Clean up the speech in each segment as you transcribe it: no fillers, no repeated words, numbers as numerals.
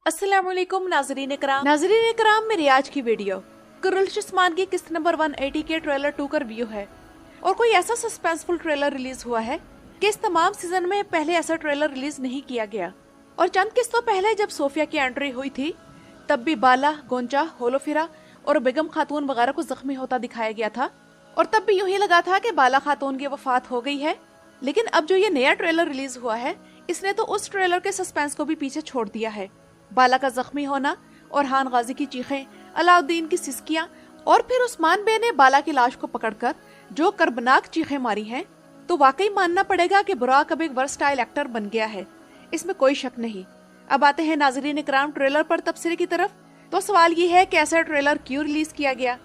अस्सलाम वालेकुम नाज़रीन इकराम, मेरी आज की वीडियो कुर्रश उस्मान की किस्त नंबर 180 के ट्रेलर 2 का रिव्यू है। और कोई ऐसा सस्पेंसफुल ट्रेलर रिलीज हुआ है कि इस तमाम सीजन में पहले ऐसा ट्रेलर रिलीज नहीं किया गया। और चंद किस्तों पहले जब सोफिया की एंट्री हुई थी तब भी बाला, गोंचा, होलोफिरा और बेगम खातून वगैरह को जख्मी होता दिखाया गया था और तब भी यूं ही लगा था कि बाला खातून की वफात हो गई है। लेकिन अब जो ये नया ट्रेलर रिलीज हुआ है इसने तो उस ट्रेलर के सस्पेंस को भी पीछे छोड़ दिया है। बाला का जख्मी होना, और गाजी की चीखें, अलाउद्दीन की सिस्कियां और फिर उस्मान बे ने बाला की लाश को पकड़कर जो कर्बनाक चीखें मारी हैं, तो वाकई मानना पड़ेगा कि बुराक अब एक वर्सटाइल एक्टर बन गया है, इसमें कोई शक नहीं। अब आते हैं नाज़रीन इकराम ट्रेलर पर तबसरे की तरफ। तो सवाल ये है कि ऐसा ट्रेलर क्यों रिलीज किया गया?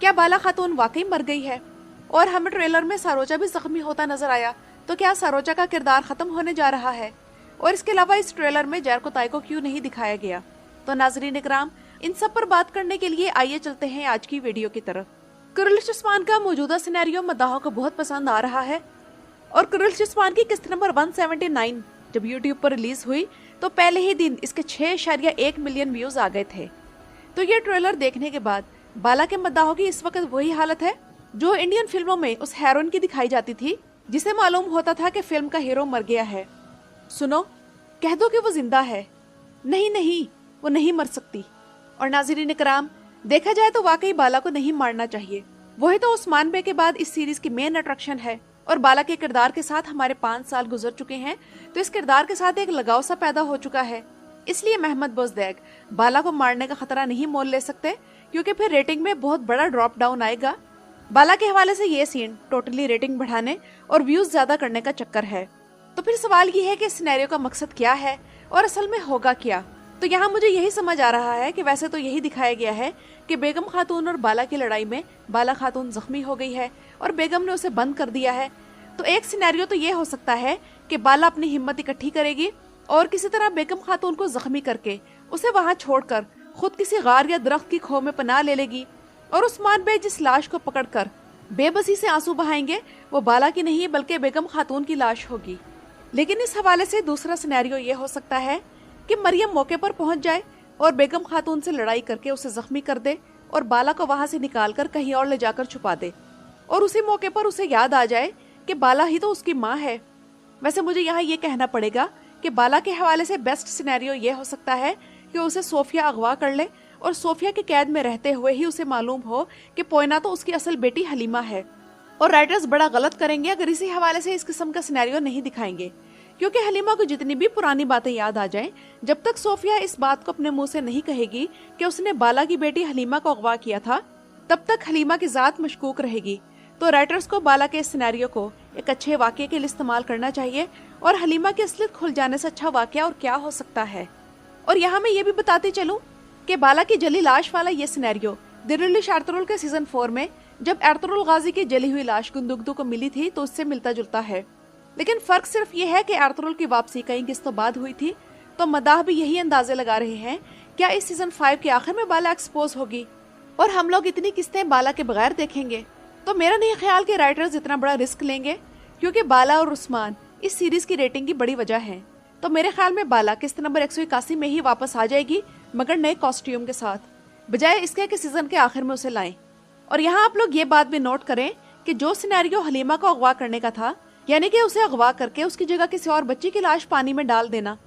क्या बाला खातून वाकई मर गई है? और हमें ट्रेलर में सरोजा भी जख्मी होता नजर आया, तो क्या सरोजा का किरदार खत्म होने जा रहा है? और इसके अलावा इस ट्रेलर में जैरको ताई को क्यों नहीं दिखाया गया? तो नाज़रीन इकराम, इन सब पर बात करने के लिए आइए चलते हैं आज की वीडियो की तरफ। कुर्रश उस्मान का मौजूदा सिनेरियो मद्दाहों को बहुत पसंद आ रहा है और कुर्रश उस्मान की किस्त नंबर 179 जब यूट्यूब पर रिलीज हुई तो पहले ही दिन इसके 6.1 मिलियन व्यूज आ गए थे। तो ये ट्रेलर देखने के बाद बाला के मद्दाहों की इस वक्त वही हालत है जो इंडियन फिल्मों में उस हेरोइन की दिखाई जाती थी जिसे मालूम होता था कि फिल्म का हीरो मर गया है। सुनो, कह दो कि वो जिंदा है। नहीं, वो नहीं मर सकती। और नाज़रीन इकराम, देखा जाए तो वाकई बाला को नहीं मारना चाहिए। वही तो उस्मान बे के बाद इस सीरीज की मेन अट्रैक्शन है और बाला के किरदार के साथ हमारे 5 साल गुजर चुके हैं, तो इस किरदार के साथ एक लगाव सा पैदा हो चुका है। इसलिए महमद बोजदैक बाला को मारने का खतरा नहीं मोल ले सकते, क्योंकि फिर रेटिंग में बहुत बड़ा ड्रॉप डाउन आएगा। बाला के हवाले से ये सीन टोटली रेटिंग बढ़ाने और व्यूज ज्यादा करने का चक्कर है। तो फिर सवाल ये है कि सिनेरियो का मकसद क्या है और असल में होगा क्या? तो यहाँ मुझे यही समझ आ रहा है कि वैसे तो यही दिखाया गया है कि बेगम खातून और बाला की लड़ाई में बाला खातून जख्मी हो गई है और बेगम ने उसे बंद कर दिया है। तो एक सिनेरियो तो ये हो सकता है कि बाला अपनी हिम्मत इकट्ठी करेगी और किसी तरह बेगम खातून को जख्मी करके उसे वहां छोड़कर खुद किसी गार या दरख्त की खो में पनाह ले लेगी और उस्मान बे जिस लाश को पकड़कर बेबसी से आंसू बहाएंगे वो बाला की नहीं बल्कि बेगम खातून की लाश होगी। लेकिन इस हवाले से दूसरा सिनेरियो ये हो सकता है कि मरियम मौके पर पहुंच जाए और बेगम खातून से लड़ाई करके उसे जख्मी कर दे और बाला को वहां से निकालकर कहीं और ले जाकर छुपा दे और उसी मौके पर उसे याद आ जाए कि बाला ही तो उसकी माँ है। वैसे मुझे यहाँ ये कहना पड़ेगा कि बाला के हवाले से बेस्ट सिनेरियो ये हो सकता है कि उसे सोफिया अगवा कर ले और सोफिया के कैद में रहते हुए ही उसे मालूम हो कि पोइना तो उसकी असल बेटी हलीमा है। और राइटर्स बड़ा गलत करेंगे अगर इसी हवाले से इस किस्म का सिनेरियो नहीं दिखाएंगे, क्योंकि हलीमा को जितनी भी पुरानी बातें याद आ जाएं, जब तक सोफिया इस बात को अपने मुंह से नहीं कहेगी कि उसने बाला की बेटी हलीमा को अगवा किया था, तब तक हलीमा की जात मशकूक रहेगी। तो राइटर्स को बाला के इस सिनेरियो को एक अच्छे वाक़ये के लिए इस्तेमाल करना चाहिए और हलीमा की असलियत खुल जाने से अच्छा वाक़या और क्या हो सकता है। और यहाँ मैं ये भी बताती चलूँ कि बाला की जली लाश वाला ये सिनेरियो दिरिलिश एर्तुगरुल के सीजन 4 में जब एर्तुगरुल गाजी की जली हुई लाश गुंदुगदू को मिली थी तो उससे मिलता जुलता है। लेकिन फर्क सिर्फ ये है कि एर्तुगरुल की वापसी कई किस्तों बाद हुई थी, तो मदाह भी यही अंदाजे लगा रहे हैं क्या इस सीजन 5 के आखिर में बाला एक्सपोज होगी और हम लोग इतनी किस्तें बाला के बगैर देखेंगे। तो मेरा नहीं ख्याल कि राइटर्स इतना बड़ा रिस्क लेंगे, क्योंकि बाला और उस्मान इस सीरीज की रेटिंग की बड़ी वजह है। तो मेरे ख्याल में बाला किस्त नंबर 181 में ही वापस आ जाएगी, मगर नए कॉस्ट्यूम के साथ, बजाय इसके कि सीजन के आखिर में उसे लाएं। और यहाँ आप लोग ये बात भी नोट करें कि जो सिनेरियो हलीमा को अगवा करने का था, यानी कि उसे अगवा करके उसकी जगह किसी और बच्ची की लाश पानी में डाल देना,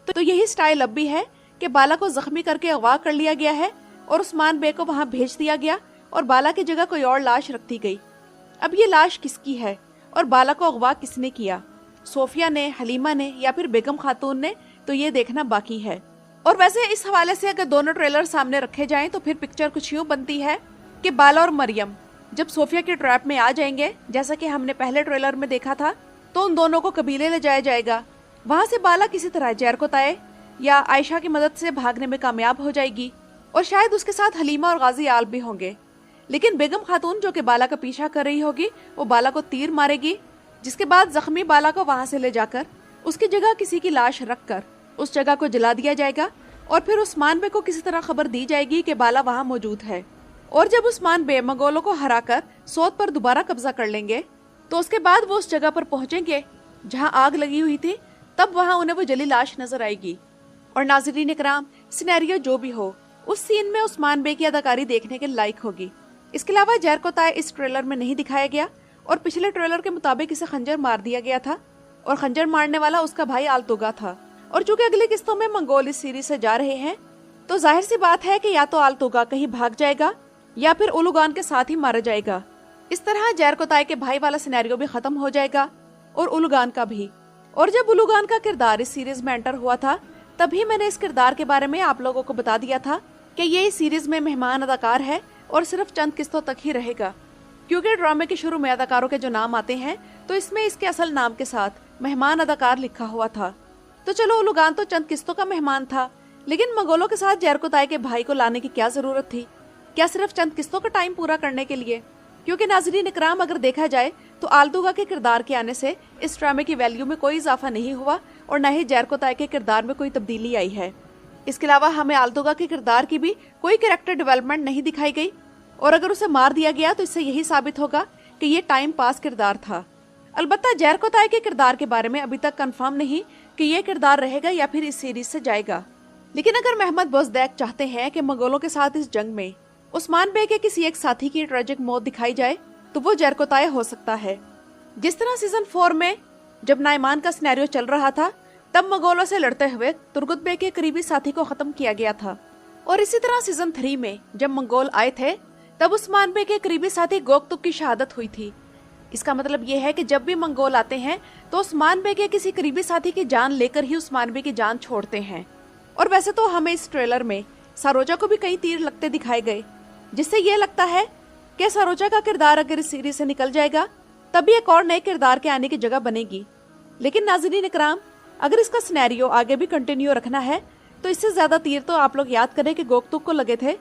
तो यही स्टाइल अब भी है कि बाला को जख्मी करके अगवा कर लिया गया है और उस्मान बे को वहां भेज दिया गया और बाला की जगह कोई और लाश रख दी गई। अब ये लाश किसकी है और बाला को अगवा किसने किया? सोफिया ने, हलीमा ने या फिर बेगम खातून ने? तो ये देखना बाकी है। और वैसे इस हवाले से अगर दोनों ट्रेलर सामने रखे जाएं तो फिर पिक्चर कुछ यूं बनती है कि बाला और मरियम जब सोफिया के ट्रैप में आ जाएंगे, जैसा कि हमने पहले ट्रेलर में देखा था, तो उन दोनों को कबीले ले जाया जाएगा। वहां से बाला किसी तरह जैरको ताई या आयशा की मदद से भागने में कामयाब हो जाएगी और शायद उसके साथ हलीमा और गाजी आल भी होंगे। लेकिन बेगम खातून जो कि बाला का पीछा कर रही होगी वो बाला को तीर मारेगी, जिसके बाद जख्मी बाला को वहां से ले जाकर उसकी जगह किसी की लाश रखकर उस जगह को जला दिया जाएगा और फिर उस्मान बे को किसी तरह खबर दी जाएगी कि बाला वहां मौजूद है। और जब उस्मान बे मंगोलों को हराकर सोत पर दोबारा कब्जा कर लेंगे तो उसके बाद वो उस जगह पर पहुंचेंगे जहां आग लगी हुई थी, तब वहां उन्हें वो जली लाश नजर आएगी। और नाज़रीन इकराम, सिनेरियो जो भी हो, उस सीन में उस्मान बे की अदाकारी देखने के लायक होगी। इसके अलावा जैरको ताय इस ट्रेलर में नहीं दिखाया गया और पिछले ट्रेलर के मुताबिक इसे खंजर मार दिया गया था और खंजर मारने वाला उसका भाई आल्तुगा था। और चूंकि अगली किस्तों में मंगोल इस सीरीज से जा रहे हैं, तो जाहिर सी बात है कि या तो आल्तुगा कहीं भाग जाएगा या फिर उलुगान के साथ ही मारा जाएगा। इस तरह जैरको ताय के भाई वाला सिनेरियो भी खत्म हो जाएगा और उलुगान का भी। और जब उलुगान का किरदार इस सीरीज में एंटर हुआ था, तभी मैंने इस किरदार के बारे में आप लोगों को बता दिया था कि ये इस सीरीज में मेहमान अदाकार है और सिर्फ चंद किस्तों तक ही रहेगा, क्योंकि ड्रामे के शुरू में अदाकारों के जो नाम आते हैं तो इसमें इसके असल नाम के साथ मेहमान अदाकार लिखा हुआ था। तो चलो, उलुगान तो चंद किस्तों का मेहमान था, लेकिन मंगोलों के साथ जैरको ताय के भाई को लाने की क्या जरूरत थी? क्या सिर्फ चंद किस्तों का टाइम पूरा करने के लिए? क्योंकि नाज़रीन इकराम, अगर देखा जाए तो आल्तुगा के किरदार के आने से इस ड्रामे की वैल्यू में कोई इजाफा नहीं हुआ और न ही जैरको ताय के किरदार में कोई तब्दीली आई है। इसके अलावा हमें आल्तुगा के किरदार की भी कोई कैरेक्टर डेवलपमेंट नहीं दिखाई गई और अगर उसे मार दिया गया तो इससे यही साबित होगा कि ये टाइम पास किरदार था। अलबत्ता जैरको ताय के किरदार के बारे में अभी तक कंफर्म नहीं कि ये किरदार रहेगा या फिर इस सीरीज से जाएगा। लेकिन अगर महमद बोज़दैक चाहते हैं कि मंगोलों के साथ इस जंग में उस्मान बे के किसी एक साथी की ट्रेजिक मौत दिखाई जाए, तो वो जैरको ताय हो सकता है। जिस तरह सीजन 4 में जब नाइमान का सिनेरियो चल रहा था, तब मंगोलों से लड़ते हुए तुर्गुत बे के करीबी साथी को खत्म किया गया था। और इसी तरह सीजन 3 में जब मंगोल आए थे, तब उस्मान बे के करीबी साथी गोकतुक की शहादत हुई थी। इसका मतलब ये है कि जब भी मंगोल आते हैं तो उस्मान बे के किसी करीबी साथी की जान लेकर ही उस्मान बे की जान छोड़ते हैं। और वैसे तो हमें इस ट्रेलर में सरोजा को भी कई तीर लगते दिखाए गए, जिससे ये लगता है कि सरोजा का किरदार अगर इस सीरीज से निकल जाएगा, तभी एक और नए किरदार के आने की जगह बनेगी। लेकिन नाज़रीन इकराम, अगर इसका सिनेरियो आगे भी कंटिन्यू रखना है, तो इससे ज्यादा तीर तो आप लोग याद करें कि गोकतुक को लगे थे,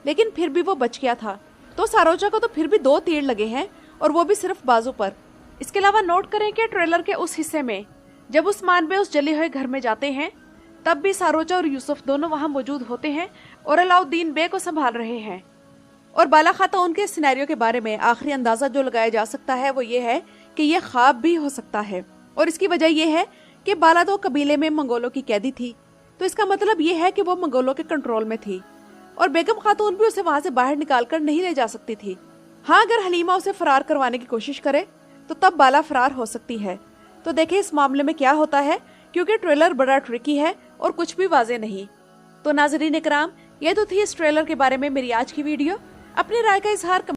लेकिन फिर भी वो बच गया था। तो सरोजा को तो फिर भी 2 तीर लगे हैं और वो भी सिर्फ बाजू पर। इसके अलावा नोट करें कि ट्रेलर के उस हिस्से में जब उस्मान बे उस जले हुए घर में जाते हैं, तब भी सरोजा और यूसुफ दोनों वहां मौजूद होते हैं और अलाउद्दीन बे को संभाल रहे हैं। और बाला खातून के सिनेरियो के बारे में आखिरी अंदाजा जो लगाया जा सकता है वो ये है कि ये ख्वाब भी हो सकता है। और इसकी वजह यह है कि बाला तो कबीले में मंगोलों की कैदी थी, तो इसका मतलब ये है कि वो मंगोलों के कंट्रोल में थी और बेगम खातून भी उसे वहां से बाहर निकालकर नहीं ले जा सकती थी। हाँ, अगर हलीमा उसे फरार करवाने की कोशिश करे तो तब बाला फरार हो सकती है। तो देखें इस मामले में क्या होता है, क्योंकि ट्रेलर बड़ा ट्रिकी है और कुछ भी वाज़ेह नहीं। तो नाज़रीन इकराम, ये तो थी इस ट्रेलर के बारे में मेरी आज की वीडियो। अपनी राय का इजहार